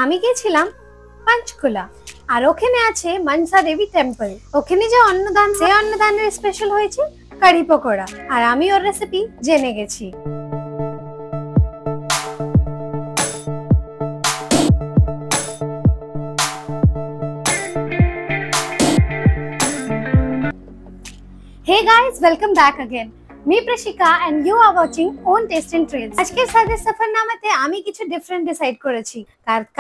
আমি গেছিলাম পাঞ্চকুলা আর ওখানে আছে মনসা দেবী টেম্পল। ওখানে যে অন্নদান, সেই অন্নদানের স্পেশাল হয়েছে কারি পকোড়া, আর আমি ওর রেসিপি জেনে গেছি। Hey guys, welcome back again. Me प्रशिका and you are watching Own Taste and Trails. আজকের সাথে সফরনামাতে আমি কিছু ডিফারেন্ট ডিসাইড করেছি।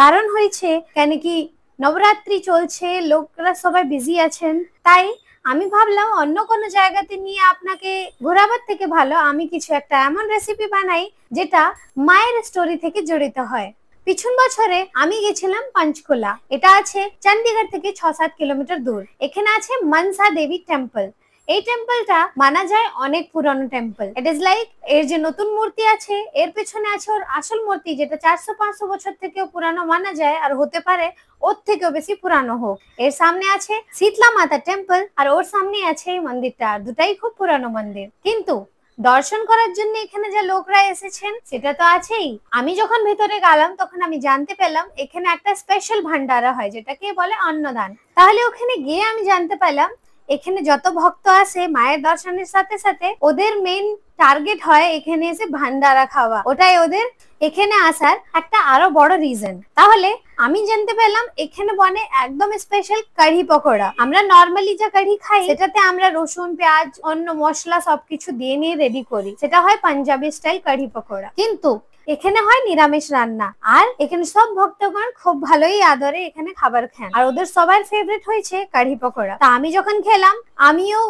কারণ হয়েছে কেন কি নবরাত্রি চলছে, লোকরা সবাই বিজি আছেন, তাই আমি ভাবলাম অন্য কোনো জায়গাতে নিয়ে আপনাকে ঘোরাবার থেকে ভালো আমি কিছু একটা এমন রেসিপি বানাই যেটা মায়ের স্টোরি থেকে জড়িত হয়। পিছন বছরে আমি গেছিলাম পাঞ্চকুলা। এটা আছে চণ্ডীগড় থেকে 6-7 কিলোমিটার দূর। এখানে আছে মনসা দেবী টেম্পল। এই টেম্পলটা মানা যায় অনেক পুরনো টেম্পল। ইট ইজ লাইক এর যে নতুন মূর্তি আছে এর পেছনে আছে ওর আসল মূর্তি, যেটা 400-500 বছর থেকেও পুরানো মানা যায়, আর হতে পারে ওর থেকেও বেশি পুরানো হোক। এর সামনে আছে শীতলা মাতা টেম্পল আর ওর সামনে আছে এই মন্দিরটা। দুটাই খুব পুরানো মন্দির, কিন্তু দর্শন করার জন্য এখানে যে লোকরা এসেছেন সেটা তো আছেই। আমি যখন ভেতরে গেলাম তখন আমি জানতে পেলাম এখানে একটা স্পেশাল ভান্ডারা হয় যেটাকে বলে অন্নদান। তাহলে ওখানে গিয়ে আমি জানতে পেলাম এখানে যত ভক্ত আসে মায়ের দর্শনের সাথে সাথে ওদের মেইন টার্গেট হয় এখানে এসে ভান্ডারা খাওয়া। ওটাই ওদের এখানে আসার একটা আরো বড় রিজন। তাহলে আমি জানতে পেলাম এখানে বনে একদম স্পেশাল কারি পকোড়া। আমরা নরমালি যে কারি খাই সেটাতে আমরা রসুন, পেঁয়াজ, অন্য মশলা সবকিছু দিয়ে নিয়ে রেডি করি, সেটা হয় পাঞ্জাবি স্টাইল কারি পকোড়া। কিন্তু এখানে হয় নিরামিষ রান্না, আর এখানে সব ভক্তগণ খুব ভালোই আদরে এখানে খাবার খান, আর ওদের সবার ফেভারিট হয়েছে কারি পকোড়া। তা আমি যখন খেলাম আমিও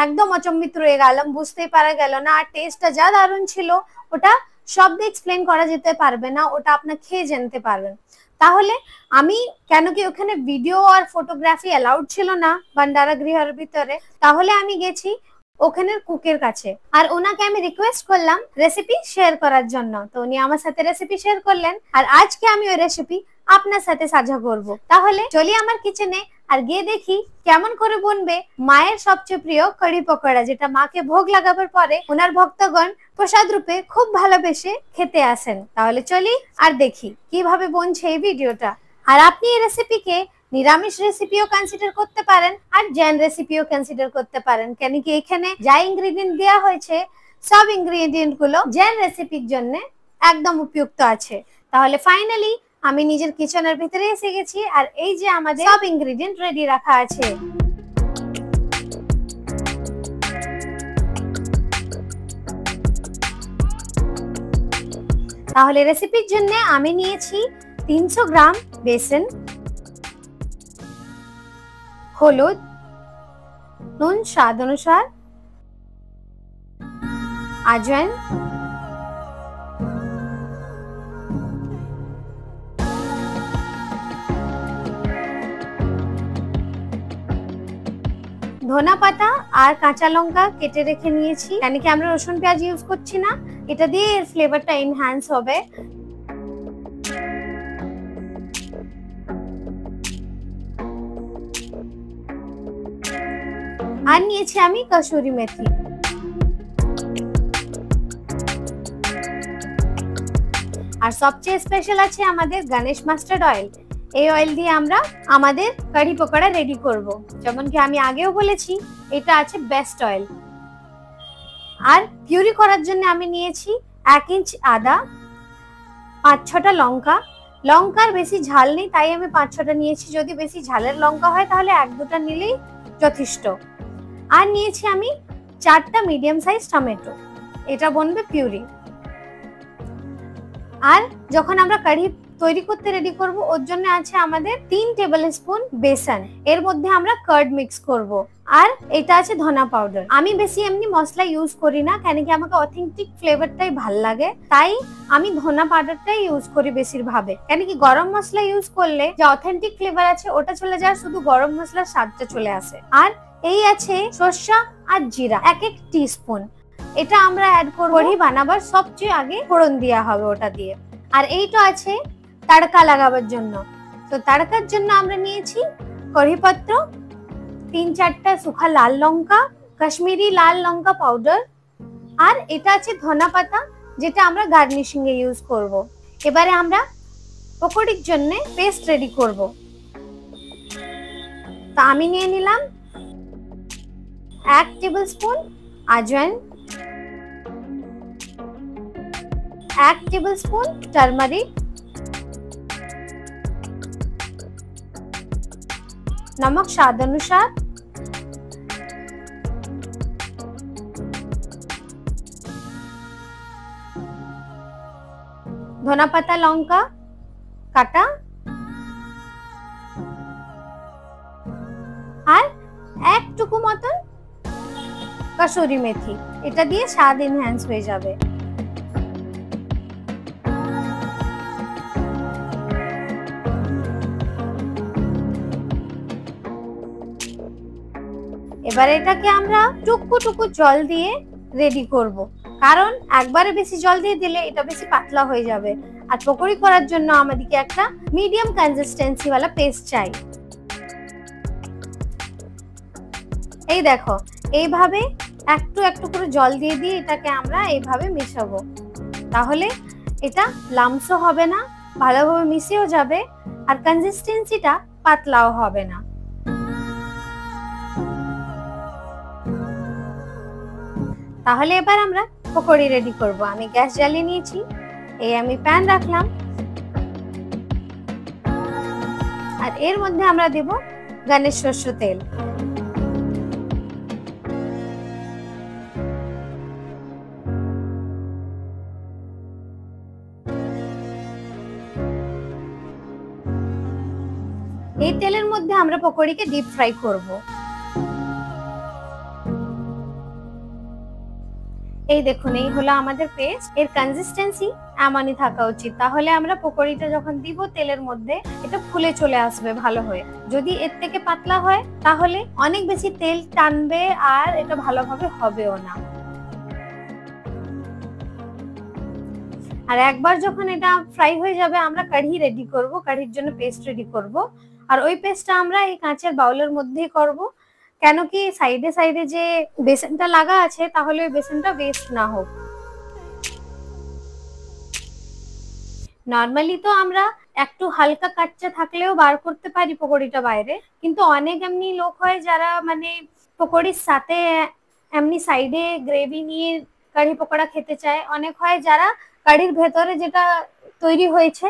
একদম অচম্বিত রয়ে গেলাম, বুঝতেই পারা গেল না। আর টেস্টটা যা দারুণ ছিল ওটা শব্দে এক্সপ্লেন করা যেতে পারবে না, ওটা আপনার খেয়ে জানতে পারবেন। তাহলে আমি কেন কি ওখানে ভিডিও আর ফটোগ্রাফি অ্যালাউড ছিল না ভান্ডারা গৃহের ভিতরে, তাহলে আমি গেছি ওখানের কুকের কাছে আর ওনাকে আমি রিকোয়েস্ট করলাম রেসিপি শেয়ার করার জন্য। তো উনি আমার সাথে রেসিপি শেয়ার করলেন, আর আজকে আমি ওই রেসিপি আপনার সাথে সাঝা করব। তাহলে চলি আমার কিচেনে আর গিয়ে দেখি কেমন করে বনবে মায়ের সবচেয়ে প্রিয় কারি পকোড়া, যেটা মাকে ভোগ লাগাবার পরে ওনার ভক্তগণ প্রসাদ রূপে খুব ভালোবেসে খেতে আসেন। তাহলে চলি আর দেখি কিভাবে বনছে এই ভিডিওটা। আর আপনি এই রেসিপিকে নিরামিষ রেসিপিও কনসিডার করতে পারেন আর জৈন রেসিপিও কনসিডার করতে পারেন, কেন কি এখানে যা ইনগ্রেডিয়েন্ট দেওয়া হয়েছে সব ইনগ্রেডিয়েন্ট গুলো জৈন রেসিপির জন্য একদম উপযুক্ত আছে। তাহলে ফাইনালি আমি নিজের কিচেনের ভিতরে এসে গেছি, আর এই যে আমাদের সব ইনগ্রেডিয়েন্ট রেডি রাখা আছে। তাহলে রেসিপির জন্য আমি নিয়েছি 300 গ্রাম বেসন, হলুদ, নুন স্বাদ অনুসার, আজওয়াইন, ধনা পাতা আর কাঁচা লঙ্কা কেটে রেখে নিয়েছি, কেন কি আমরা রসুন পেঁয়াজ ইউজ করছি না, এটা দিয়ে এর ফ্লেভারটা এনহ্যান্স হবে। আর নিয়েছি আমি কসুরি মেথি। আর সবচেয়ে স্পেশাল আছে আমাদের গণেশ মাস্টার্ড অয়েল। এই অয়েল দিয়ে আমরা আমাদের কারি পকোড়া রেডি করব। যেমন কি আমি আগেও বলেছি এটা আছে বেস্ট অয়েল। আর পিউরি করার জন্য আমি নিয়েছি 1 ইঞ্চ আদা, 5-6টা লঙ্কা। লঙ্কার বেশি ঝাল নেই তাই আমি 5-6টা নিয়েছি, যদি বেশি ঝালের লঙ্কা হয় তাহলে 1-2টা নিলেই যথেষ্ট। আর নিয়েছি আমি 4টা মিডিয়াম সাইজ টমেটো, এটা বনবে পিউরি। আর যখন আমরা কারি তৈরি করতে রেডি করব ওর জন্য আছে আমাদের 3 টেবিল স্পুন বেসন, এর মধ্যে আমরা কার্ড মিক্স করব। আর এটা আছে ধনা পাউডার। আমি বেশি এমনি মশলা ইউজ করি না, কেন কি আমাকে অথেন্টিক ফ্লেভারটাই ভাল লাগে, তাই আমি ধনা পাউডারটাই ইউজ করি বেশিরভাবে। কেন কি গরম মশলা ইউজ করলে যে অথেন্টিক ফ্লেভার আছে ওটা চলে যায়, শুধু গরম মশলার স্বাদটা চলে আসে। আর এই আছে সরষা আর জিরা 1 টিস্পুন, এটা আমরা অ্যাড করব কারি বানাবার সবচেয়ে আগে ফোড়ন দেওয়া হবে ওটা দিয়ে। আর এইটা আছে तड़का লাগাবার জন্য। তো তড়কার জন্য আমরা নিয়েছি কারি পাত্র, 3-4টা শুকনো লাল লঙ্কা, কাশ্মীরি লাল লঙ্কা পাউডার, আর এটা আছে ধনা পাতা যেটা আমরা গার্নিশিং এ ইউজ করব। এবারে আমরা পকোড়ির জন্য পেস্ট রেডি করব। তা আমি নিয়ে নিলাম 1 টেবিলস্পুন আজওয়াইন, 1 টেবিলস্পুন টারমারিক, नमक स्वाद अनुसार, धना पाता लंका काटा আর একটুকু মতন কসুরি মেথি। এটা দিয়ে স্বাদ এনহ্যান্স হয়ে যাবে। এবার এটাকে আমরা টুকু টুকু জল দিয়ে রেডি করব, কারণ একবারে বেশি জল দিয়ে দিলে এটা বেশি পাতলা হয়ে যাবে। আর পকোড়ি করার জন্য আমাদেরকে একটা মিডিয়াম কনসিস্টেন্সি वाला পেস্ট চাই। এই দেখো, এইভাবে একটু একটু করে জল দিয়ে দিয়ে এটাকে আমরা এইভাবে মেশাবো, তাহলে এটা লামসও হবে না, ভালোভাবে মিশেও যাবে আর কনসিস্টেন্সিটা পাতলাও হবে না। তাহলে এবার আমরা পকোড়ি রেডি করব। আমি গ্যাস জ্বালিয়ে নিয়েছি, এই আমি প্যান রাখলাম আর এর মধ্যে আমরা দেব গণেশ সরষ তেল। এই তেলের মধ্যে আমরা পকোড়িকে ডিপ ফ্রাই করব। এই দেখুন, এই হলো আমাদের পেস্ট। এর কনসিস্টেন্সি এমনই থাকা উচিত, তাহলে আমরা পকোড়িটা যখন দিব তেলের মধ্যে এটা ফুলে চলে আসবে ভালো হয়ে। যদি এর থেকে পাতলা হয় তাহলে অনেক বেশি তেল টানবে আর এটা ভালোভাবে হবেও না। আর একবার যখন এটা ফ্রাই হয়ে যাবে আমরা কাঢ়ি রেডি করব, কাঢ়ির জন্য পেস্ট রেডি করব। আর ওই পেস্টটা আমরা এই কাঁচের বাউলের মধ্যেই করব, কেন কি সাইডে সাইডে যে বেসনটা লাগা আছে তাহলে ওই বেসনটা ওয়েস্ট না হোক। নরমালি তো আমরা একটু হালকা কাচ্চা থাকলেও বার করতে পারি পকোড়িটা বাইরে, কিন্তু অনেক এমনি লোক হয় যারা মানে পকোড়ির সাথে এমনি সাইডে গ্রেভি নিয়ে কারি পকোড়া খেতে চায়, অনেক হয় যারা কারির ভেতরে যেটা তৈরি হয়েছে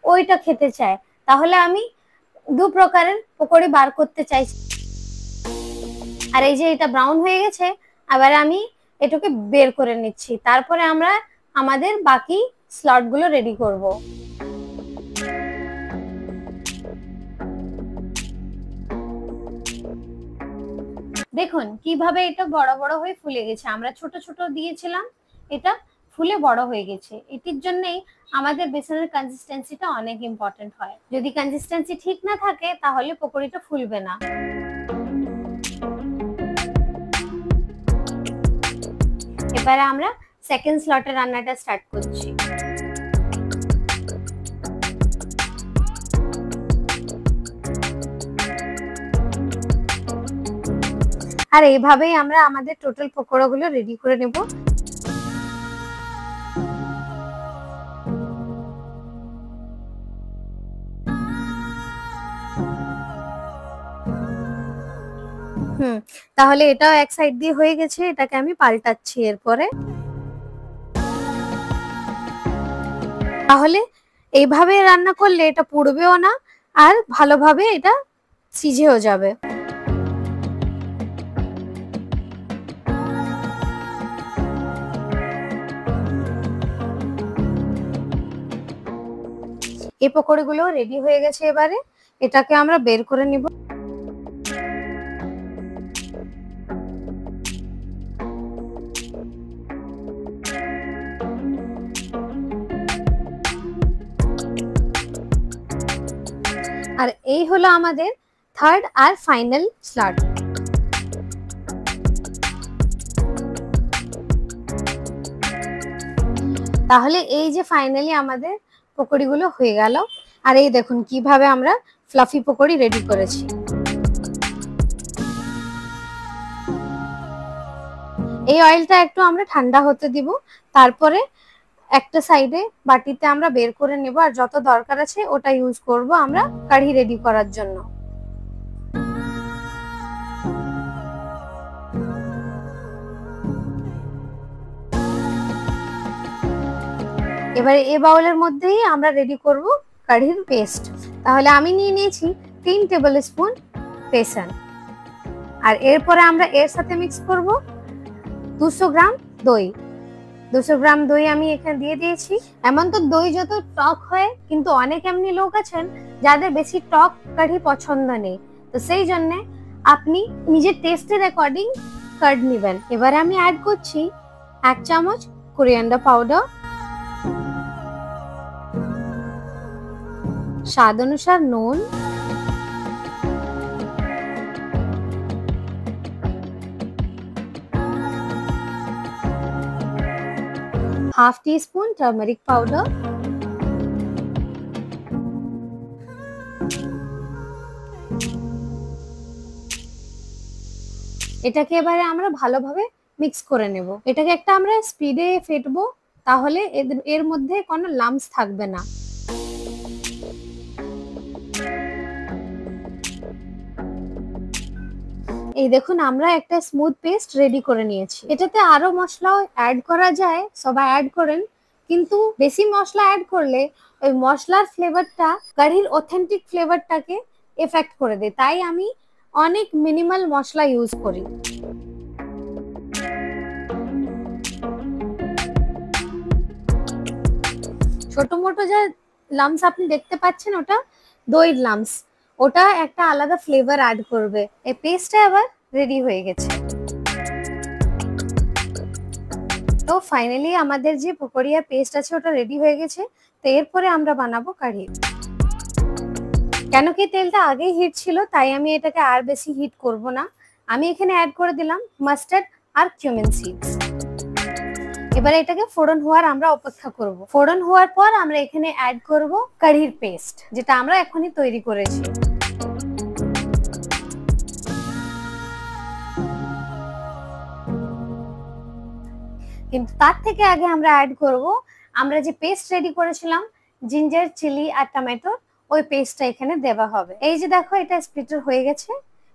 ওইটা খেতে চায়। তাহলে আমি দু প্রকারের পকোড়ি বার করতে চাইছি। আর এই যে এটা ব্রাউন হয়ে গেছে, আবার আমি এটাকে বের করে নিচ্ছি, তারপরে আমরা আমাদের বাকি স্লট গুলো রেডি করব। দেখুন কিভাবে এটা বড় বড় হয়ে ফুলে গেছে, আমরা ছোট ছোট দিয়েছিলাম, এটা ফুলে বড় হয়ে গেছে। এটির জন্যই আমাদের বেসনের কনসিস্টেন্সিটা অনেক ইম্পর্টেন্ট হয়। যদি কনসিস্টেন্সি ঠিক না থাকে তাহলে পকোড়িটা ফুলবে না। এবারে আমরা সেকেন্ড স্লটে রান্নাটা স্টার্ট করছি। আর এইভাবেই আমরা আমাদের টোটাল পকোড়াগুলো রেডি করে নেব। তাহলে এটাও এক সাইড দিয়ে হয়ে গেছে, এটাকে আমি পাল্টাচ্ছি এরপরে। তাহলে এইভাবে রান্না করলে এটা পুড়বেও না আর ভালোভাবে এটা সিঝেও যাবে। এই পকোড়িগুলো রেডি হয়ে গেছে, এবারে এটাকে আমরা বের করে নিব। আর এই হলো আমাদের থার্ড আর ফাইনাল স্লট। তাহলে এই যে ফাইনালি আমাদের পকোড়িগুলো হয়ে গেল। আর এই দেখুন কিভাবে আমরা ফ্লাফি পকোড়ি রেডি করেছি। এই অয়েলটা একটু আমরা ঠান্ডা হতে দিব, তারপরে একটা সাইডে বাটিতে আমরা বের করে নেব, আর যত দরকার আছে ওটা ইউজ করব আমরা কারি রেডি করার জন্য। এবারে এই বাউলের মধ্যেই আমরা রেডি করব কারির পেস্ট। তাহলে আমি নিয়ে নিয়েছি 3 টেবিল স্পুন বেসন, আর এরপরে আমরা এর সাথে মিক্স করব 200 গ্রাম দই। 200 গ্রাম দই আমি এখানে দিয়ে দিয়েছি। এমন তো দই যত টক হয়, কিন্তু অনেক এমনি লোক আছেন যাদের বেশি টক কারি পছন্দ নেই, তো সেই জন্য আপনি নিজের টেস্টের অ্যাকর্ডিং কার্ড নেবেন। এবারে আমি অ্যাড করছি 1 চামচ কোরিয়ান্ডার পাউডার, স্বাদ অনুসার নুন, হাফ টিস্পুন টার্মারিক পাউডার, এটাকে এবারে আমরা ভালোভাবে মিক্স করে নেব। এটাকে একটা আমরা স্পিডে ফেটবো, তাহলে এর মধ্যে কোনো লাম্পস থাকবে না। এই দেখুন আমরা একটা স্মুথ পেস্ট রেডি করে নিয়েছি। এটাতে আরো মশলাও অ্যাড করা যায়, সবাই অ্যাড করেন, কিন্তু বেশি মশলা অ্যাড করলে ওই মশলার ফ্লেভারটা কারির অথেন্টিক ফ্লেভারটাকে এফেক্ট করে দেয়, তাই আমি অনেক মিনিমাল মশলা ইউজ করি। ছোট মোটো যা লাম্পস আপনি দেখতে পাচ্ছেন ওটা দইয়ের লাম্পস, ওটা একটা আলাদা ফ্লেভার অ্যাড করবে। এই পেস্টটা আবার রেডি হয়ে গেছে। তো ফাইনালি আমাদের যে পকোড়িয়া পেস্ট আছে ওটা রেডি হয়ে গেছে। তো এরপরে আমরা বানাবো কারি। কেন কি তেলটা আগেই হিট ছিল, তাই আমি এটাকে আর বেশি হিট করব না। আমি এখানে অ্যাড করে দিলাম মাস্টার্ড আর কিউমিন সিডস। এবারে এটাকে ফোড়ন হওয়ার আমরা অপেক্ষা করব। ফোড়ন হওয়ার পর আমরা এখানে অ্যাড করব কারির পেস্ট, যেটা আমরা এখনই তৈরি করেছি। কিন্তু তার থেকে আগে আমরা অ্যাড করব আমরা যে পেস্ট রেডি করেছিলাম জিঞ্জার, চিলি আর টমেটো, ওই পেস্টটা এখানে দেওয়া হবে। এই যে দেখো এটা স্প্লিটার হয়ে গেছে।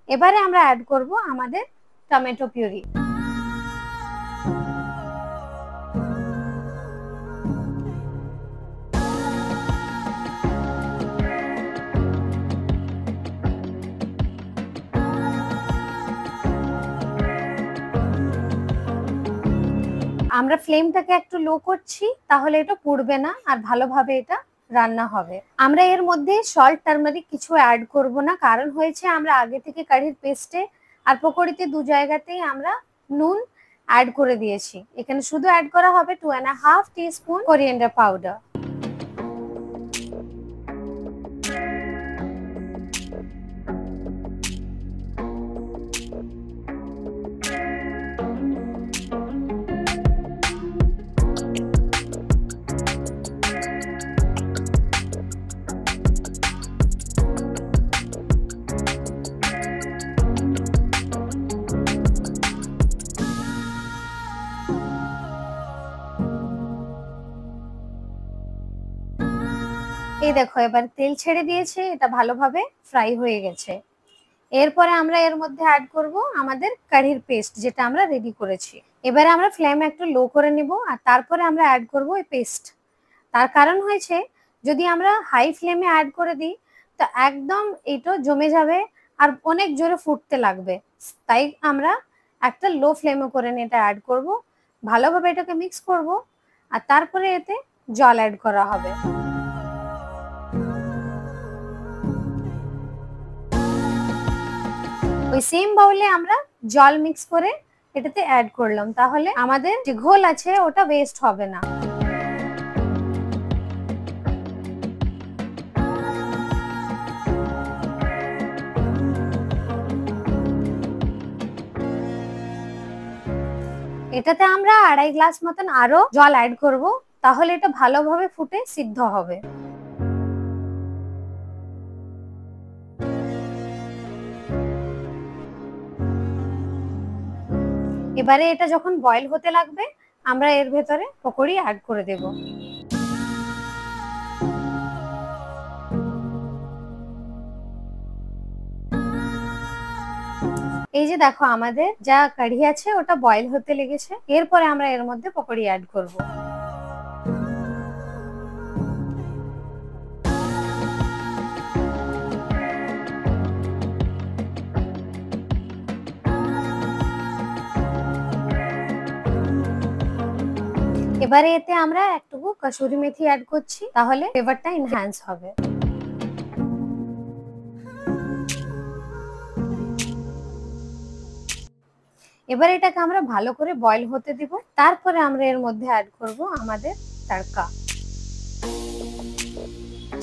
এবারে আমরা অ্যাড করব আমাদের টমেটো পিউরি। আমরা ফ্লেমটাকে একটু লো করছি, তাহলে এটা পুড়বে না আর ভালোভাবে এটা রান্না হবে। আমরা এর মধ্যে সল্ট, টারমারিক কিছু অ্যাড করব না, কারণ হয়েছে আমরা আগে থেকে কারির পেস্টে আর পকোড়িতে দু জায়গাতেই আমরা নুন অ্যাড করে দিয়েছি। এখানে শুধু অ্যাড করা হবে 2.5 টিস্পুন কোরিয়ান্ডার পাউডার। এই দেখো এবার তেল ছেড়ে দিয়েছে, এটা ভালোভাবে ফ্রাই হয়ে গেছে। এরপরে আমরা এর মধ্যে অ্যাড করব আমাদের কারির পেস্ট, যেটা আমরা রেডি করেছি। এবারে আমরা ফ্লেম একটু লো করে নিব, আর তারপরে আমরা অ্যাড করব এই পেস্ট। তার কারণ হয়েছে যদি আমরা হাই ফ্লেমে অ্যাড করে দিই তো একদম এটা জমে যাবে আর অনেক জোরে ফুটতে লাগবে, তাই আমরা একটা লো ফ্লেমে করে নিয়ে এটা অ্যাড করব। ভালোভাবে এটাকে মিক্স করব, আর তারপরে এতে জল অ্যাড করা হবে। ওই সেম বাউলে আমরা জল মিক্স করে এটাতে অ্যাড করলাম, তাহলে আমাদের যে ঘোল আছে ওটা ওয়েস্ট হবে না। এটাতে আমরা 2.5 গ্লাস মতন আরো জল অ্যাড করব, তাহলে এটা ভালোভাবে ফুটে সিদ্ধ হবে। এবারে এটা যখন বয়েল হতে লাগবে আমরা এর ভেতরে পকোড়ি অ্যাড করে দেব। এই যে দেখো আমাদের যা কারি আছে ওটা বয়েল হতে লেগেছে, এরপরে আমরা এর মধ্যে পকোড়ি অ্যাড করব। এবারে এতে আমরা একটুকু কসুরি মেথি অ্যাড করছি, তাহলে ফ্লেভারটা এনহ্যান্স হবে। এবার এটাকে আমরা ভালো করে বয়েল হতে দিব, তারপরে আমরা এর মধ্যে অ্যাড করব আমাদের tadka.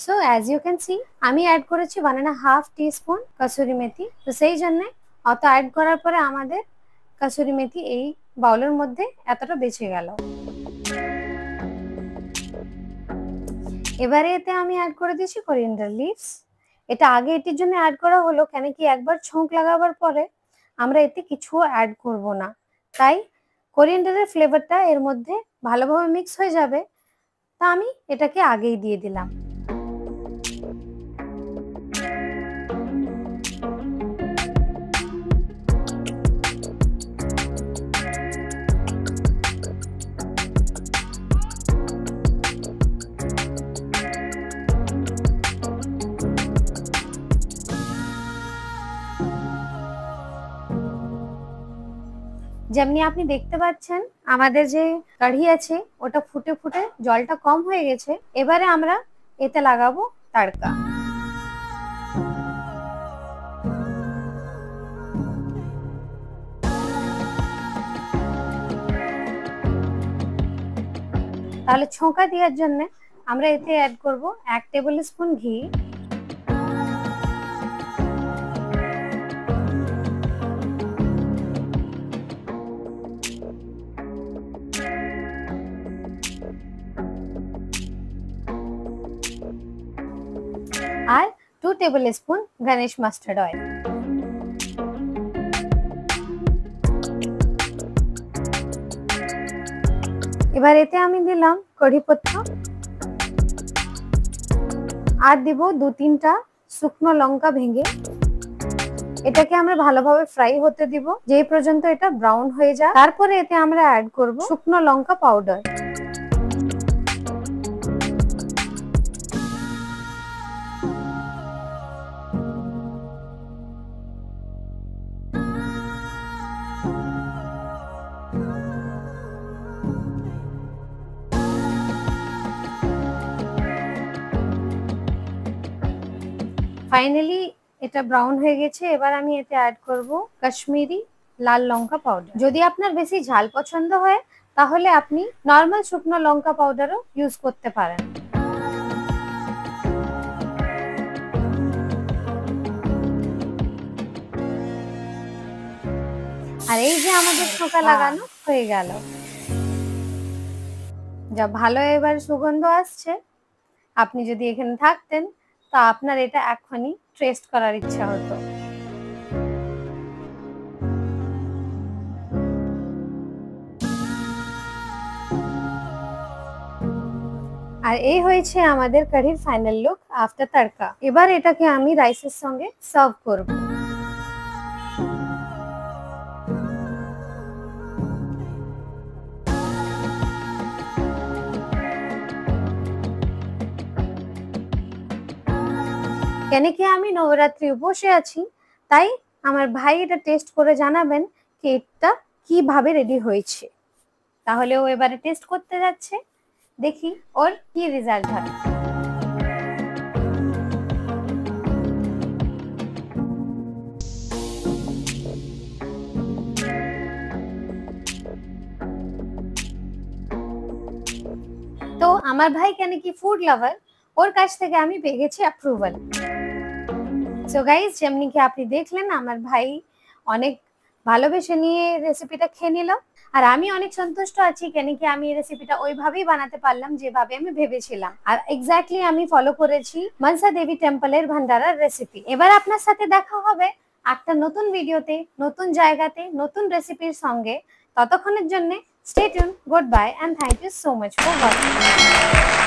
So as you can see আমি অ্যাড করেছি 1.5 টিস্পুন কসুরি মেথি। তো সেই জন্য অত অ্যাড করার পরে আমাদের কসুরি মেথি এই বাউলের মধ্যে এতটা বেঁচে গেল। এবারে এতে আমি অ্যাড করে দিয়েছি কোরিয়ান্ডার লিভস। এটা আগে এটির জন্য অ্যাড করা হলো কেন কি একবার ছৌঁক লাগাবার পরে আমরা এতে কিছু অ্যাড করব না, তাই কোরিয়ান্ডারের ফ্লেভারটা এর মধ্যে ভালোভাবে মিক্স হয়ে যাবে, তা আমি এটাকে আগেই দিয়ে দিলাম। যেমনি আপনি দেখতে পাচ্ছেন আমাদের যে কাঢ়ি আছে ওটা ফুটে ফুটে জলটা কম হয়ে গেছে। এবারে আমরা এতে লাগাবো তড়কা। তাহলে ছোঁকা দেওয়ার জন্য আমরা এতে অ্যাড করব 1 টেবিল স্পুন ঘি, আর 2 table spoon Ganesh mustard oil. এবার এতে আমি দিলাম কারি পাতা, আর দিব 2-3টা শুকনো লঙ্কা ভেঙে। এটাকে আমরা ভালোভাবে ফ্রাই হতে দিব যেই পর্যন্ত এটা ব্রাউন হয়ে যায়। তারপরে এতে আমরা অ্যাড করব শুকনো লঙ্কা পাউডার। ফাইনালি এটা ব্রাউন হয়ে গেছে। এবার আমি এতে অ্যাড করব কাশ্মীরি লাল লঙ্কা পাউডার। যদি আপনার বেশি ঝাল পছন্দ হয় তাহলে আপনি নরমাল শুকনো লঙ্কা পাউডারও ইউজ করতে পারেন। আর এই যে আমাদের ছোকা লাগানো হয়ে গেল, যা ভালো এবার সুগন্ধ আসছে। আপনি যদি এখানে থাকতেন তা আপনার এটা এখনই টেস্ট করার ইচ্ছা হতো। আর এই হয়েছে আমাদের কারির ফাইনাল লুক আফটার তড়কা। এবার এটাকে আমি রাইসের সঙ্গে সার্ভ করব। কেন কি আমি নবরাত্রি উপসে আছি, তাই আমার ভাই এটা টেস্ট করে জানাবেন কি এটা কিভাবে রেডি হয়েছে। তাহলে ও এবারে টেস্ট করতে যাচ্ছে, দেখি ওর কি রেজাল্ট হয়। তো আমার ভাই কেন কি ফুড লাভার, ওর কাছ থেকে আমি পেয়ে গেছি অ্যাপ্রুভাল। সো গাইস, যেমনি কি আপনি দেখলেন আমার ভাই অনেক ভালোবেসে নিয়ে রেসিপিটা খেয়ে নিল, আর আমি অনেক সন্তুষ্ট আছি কেন কি আমি এই রেসিপিটা ওইভাবেই বানাতে পারলাম যেভাবে আমি ভেবেছিলাম। আর এক্স্যাক্টলি আমি ফলো করেছি মনসা দেবী টেম্পলের ভান্ডারার রেসিপি। এবার আপনার সাথে দেখা হবে একটা নতুন ভিডিওতে, নতুন জায়গাতে, নতুন রেসিপির সঙ্গে। ততক্ষণের জন্য Stay tuned, goodbye, and thank you so much for watching.